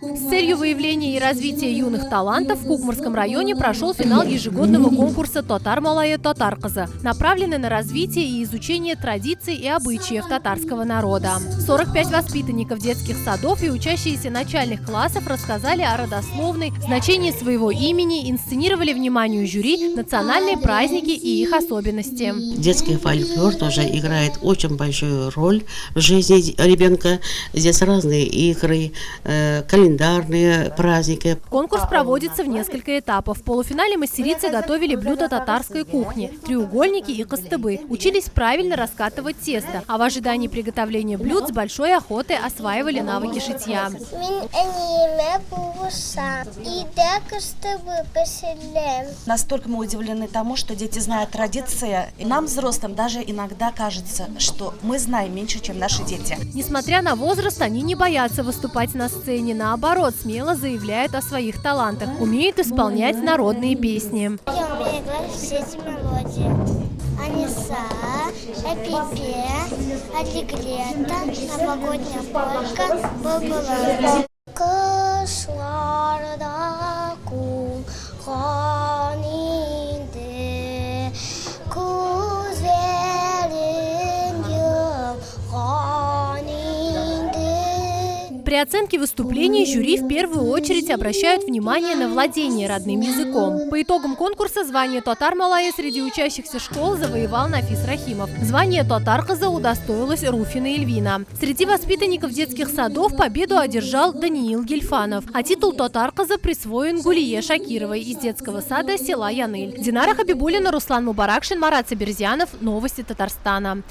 С целью выявления и развития юных талантов в Кукмурском районе прошел финал ежегодного конкурса «Тотар малайы Тотар кызы», направленный на развитие и изучение традиций и обычаев татарского народа. 45 воспитанников детских садов и учащиеся начальных классов рассказали о родословной, значении своего имени, инсценировали вниманию жюри национальные праздники и их особенности. Детский фольклор тоже играет очень большую роль в жизни ребенка. Здесь разные игры, календарные праздники. Конкурс проводится в несколько этапов. В полуфинале мастерицы готовили блюда татарской кухни – треугольники и костыбы. Учились правильно раскатывать тесто, а в ожидании приготовления блюд с большой охотой осваивали навыки шитья. Настолько мы удивлены тому, что дети знают традиции. И нам, взрослым, даже иногда кажется, что мы знаем меньше, чем наши дети. Несмотря на возраст, они не боятся выступать на сцене. Наоборот, смело заявляют о своих талантах. Умеют исполнять народные песни. Я умею играть все эти мелодии. Аниса, Эпипе, Алигрета, новогодняя полька, Бабала. Кышларда кулхан инде, күзлерин йылган инде. При оценке выступлений жюри в первую очередь обращают внимание на владение родным языком. По итогам конкурса звание «Тотар малайы» среди учащихся школ завоевал Нафис Рахимов. Звание «Тотар кызы» удостоилась Руфина Эльвина. Среди воспитанников детских садов победу одержал Даниил Гельфанов, а титул «Тотар кызы» присвоен Гулие Шакировой из детского сада села Яныль. Динара Хабибуллина, Руслан Мубаракшин, Марат Сабирзянов. Новости Татарстана.